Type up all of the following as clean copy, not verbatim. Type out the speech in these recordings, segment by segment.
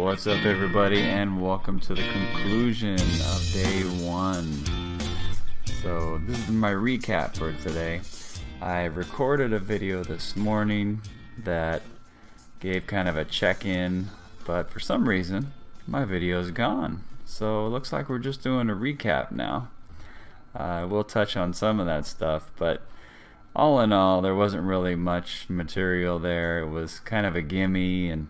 What's up, everybody, and welcome to the conclusion of day one. So this is my recap for today. I recorded a video this morning that gave kind of a check-in, but for some reason my video is gone. So it looks like we're just doing a recap now. We'll touch on some of that stuff, but all in all, there wasn't really much material there. It was kind of a gimme, and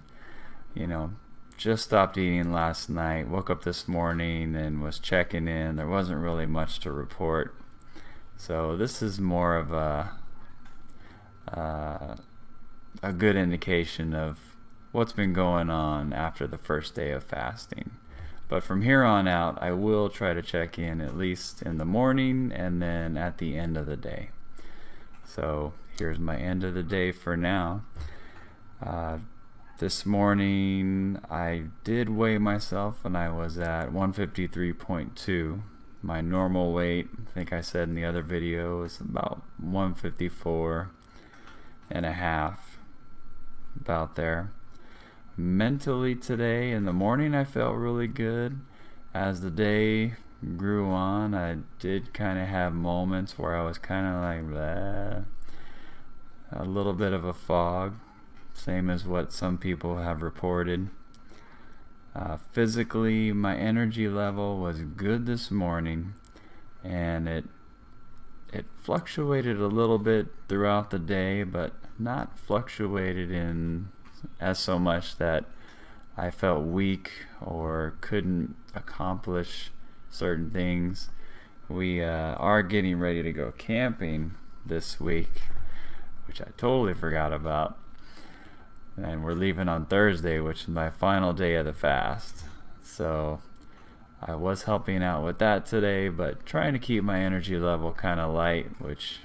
just stopped eating last night, woke up this morning and was checking in. There wasn't really much to report. So this is more of a good indication of what's been going on after the first day of fasting. But from here on out, I will try to check in at least in the morning and then at the end of the day. So here's my end of the day for now. This morning I did weigh myself and I was at 153.2. My normal weight, I think I said in the other video, is about 154 and a half, about there. Mentally today, in the morning, I felt really good. As the day grew on, I did kind of have moments where I was kind of like bleh, a little bit of a fog, same as what some people have reported. Physically, my energy level was good this morning, and it fluctuated a little bit throughout the day, but not fluctuated in as so much that I felt weak or couldn't accomplish certain things. We are getting ready to go camping this week, which I totally forgot about. And we're leaving on Thursday, which is my final day of the fast. So I was helping out with that today, but trying to keep my energy level kind of light, which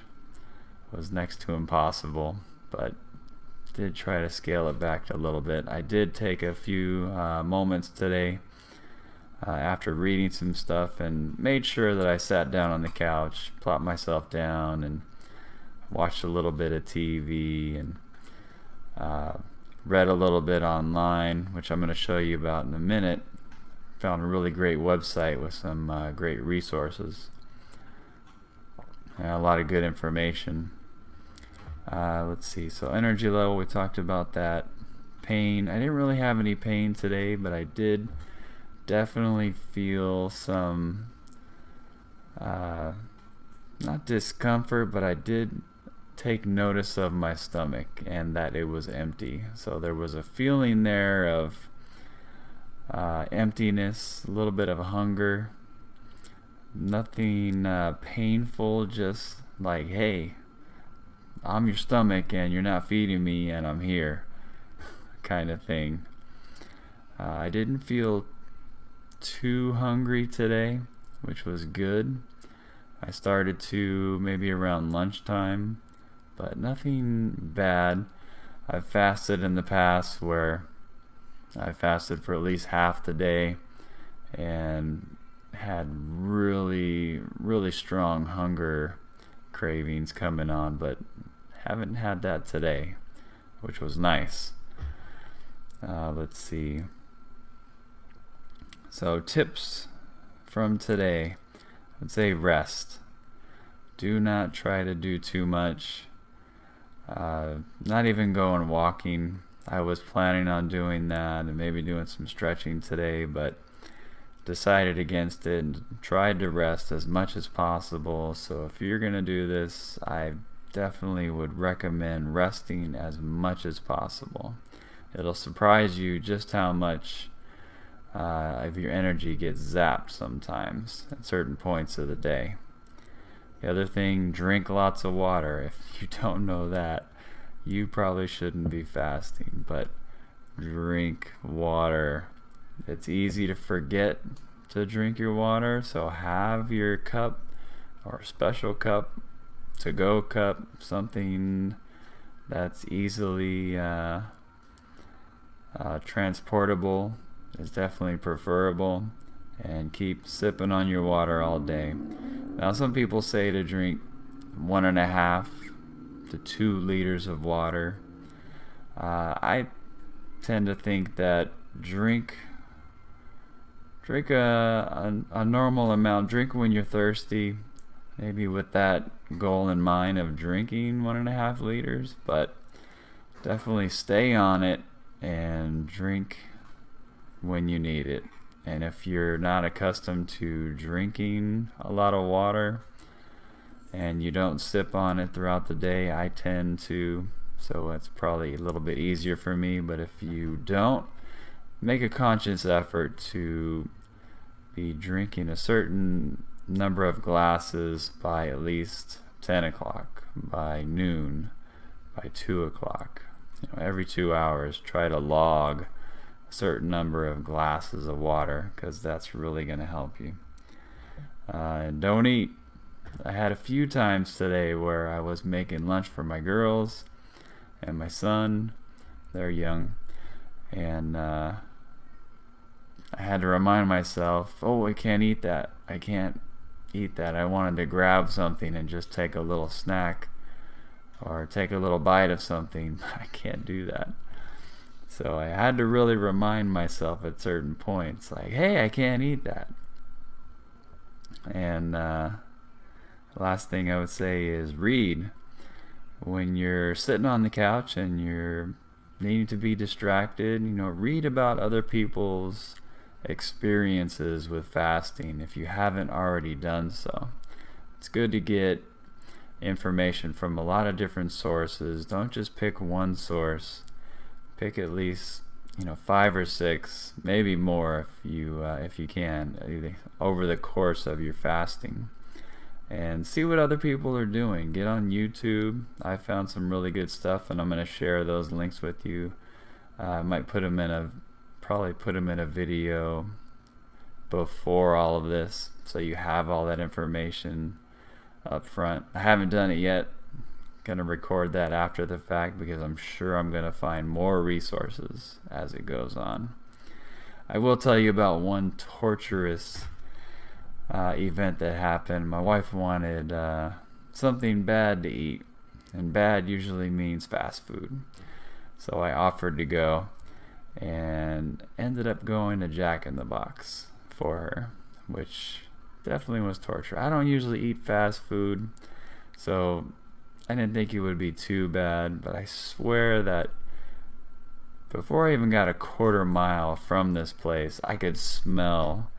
was next to impossible, but did try to scale it back a little bit. I did take a few moments today after reading some stuff and made sure that I sat down on the couch, plopped myself down, and watched a little bit of TV and read a little bit online, which I'm going to show you about in a minute. Found a really great website with some great resources and a lot of good information. Let's see, so energy level, we talked about that. Pain, I didn't really have any pain today, but I did definitely feel some not discomfort, but I did take notice of my stomach and that it was empty. So there was a feeling there of emptiness, a little bit of hunger, nothing painful, just like, hey, I'm your stomach and you're not feeding me and I'm here, kind of thing. I didn't feel too hungry today, which was good. I started to maybe around lunchtime, but nothing bad. I've fasted in the past where I fasted for at least half the day and had really strong hunger cravings coming on, but haven't had that today, which was nice. Let's see. So tips from today, I'd say rest. Do not try to do too much. Not even going walking. I was planning on doing that and maybe doing some stretching today, but decided against it and tried to rest as much as possible. So if you're going to do this, I definitely would recommend resting as much as possible. It'll surprise you just how much of your energy gets zapped sometimes at certain points of the day. The other thing, drink lots of water. If you don't know that, you probably shouldn't be fasting, but drink water. It's easy to forget to drink your water, so have your cup or special cup, to-go cup, something that's easily transportable is definitely preferable, and keep sipping on your water all day. Now some people say to drink 1.5 to 2 liters of water. I tend to think that drink a normal amount. Drink when you're thirsty, maybe with that goal in mind of drinking 1.5 liters, but definitely stay on it and drink when you need it. And if you're not accustomed to drinking a lot of water and you don't sip on it throughout the day, I tend to, so it's probably a little bit easier for me. But if you don't, make a conscious effort to be drinking a certain number of glasses by at least 10 o'clock, by noon, by 2 o'clock. Every 2 hours, try to log a certain number of glasses of water, because that's really going to help you. Don't eat. I had a few times today where I was making lunch for my girls and my son. They're young. And I had to remind myself, oh, I can't eat that. I can't eat that. I wanted to grab something and just take a little snack or take a little bite of something. I can't do that. So I had to really remind myself at certain points, like, hey, I can't eat that. And last thing I would say is read. When you're sitting on the couch and you're needing to be distracted, read about other people's experiences with fasting if you haven't already done so. It's good to get information from a lot of different sources. Don't just pick one source. Pick at least 5 or 6, maybe more if you can, over the course of your fasting, and see what other people are doing. Get on YouTube. I found some really good stuff, and I'm going to share those links with you. I might probably put them in a video before all of this, so you have all that information up front. I haven't done it yet. Gonna record that after the fact, because I'm sure I'm gonna find more resources as it goes on. I will tell you about one torturous event that happened. My wife wanted something bad to eat, and bad usually means fast food. So I offered to go, and ended up going to Jack in the Box for her, which definitely was torture. I don't usually eat fast food, so I didn't think it would be too bad, but I swear that before I even got a quarter mile from this place, I could smell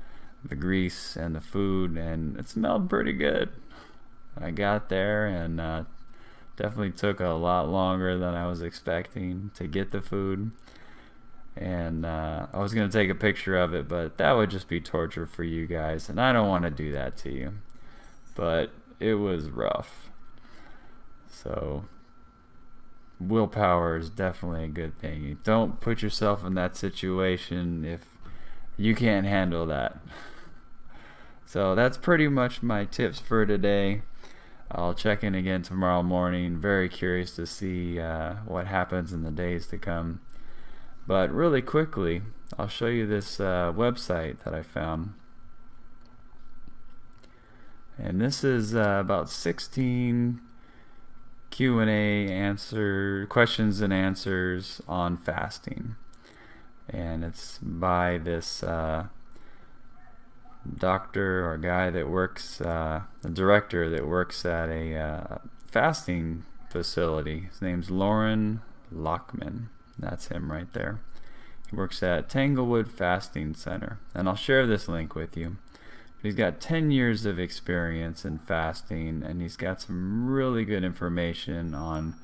the grease and the food, and it smelled pretty good. I got there, and definitely took a lot longer than I was expecting to get the food. And I was going to take a picture of it, but that would just be torture for you guys, and I don't want to do that to you. But it was rough. So willpower is definitely a good thing. You don't put yourself in that situation if you can't handle that. So that's pretty much my tips for today. I'll check in again tomorrow morning. Very curious to see what happens in the days to come. But really quickly, I'll show you this website that I found. And this is about 16 Q&A questions and answers on fasting. And it's by this doctor or guy that works, a director that works at a fasting facility. His name's Lauren Lockman. That's him right there. He works at Tanglewood Fasting Center, and I'll share this link with you. He's got 10 years of experience in fasting, and he's got some really good information on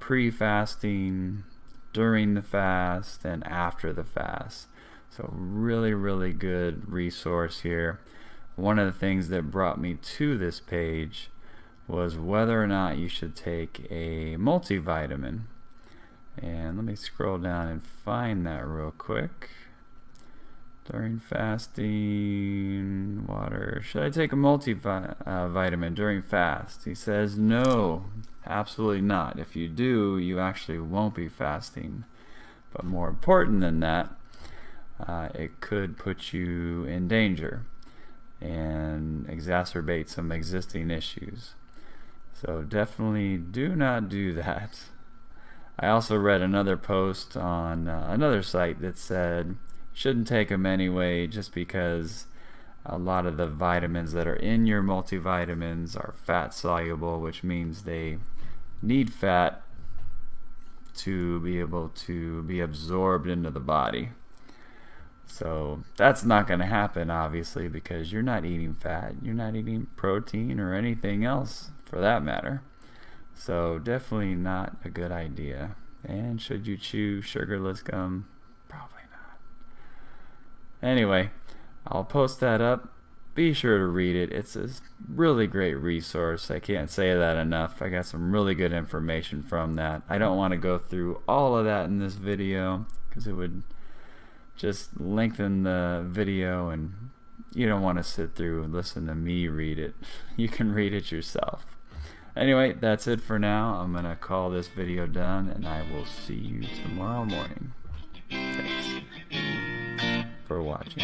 pre-fasting, during the fast, and after the fast. So really, really good resource here. One of the things that brought me to this page was whether or not you should take a multivitamin. And let me scroll down and find that real quick. During fasting, water. Should I take a multivitamin during fast? He says no, absolutely not. If you do, you actually won't be fasting. But more important than that, it could put you in danger and exacerbate some existing issues. So definitely do not do that. I also read another post on another site that said you shouldn't take them anyway, just because a lot of the vitamins that are in your multivitamins are fat soluble, which means they need fat to be able to be absorbed into the body. So that's not going to happen, obviously, because you're not eating fat, you're not eating protein or anything else for that matter. So definitely not a good idea. And should you chew sugarless gum? Probably not. Anyway, I'll post that up. Be sure to read it. It's a really great resource. I can't say that enough. I got some really good information from that. I don't want to go through all of that in this video because it would just lengthen the video, and you don't want to sit through and listen to me read it. You can read it yourself. Anyway, that's it for now. I'm going to call this video done, and I will see you tomorrow morning. Thanks for watching.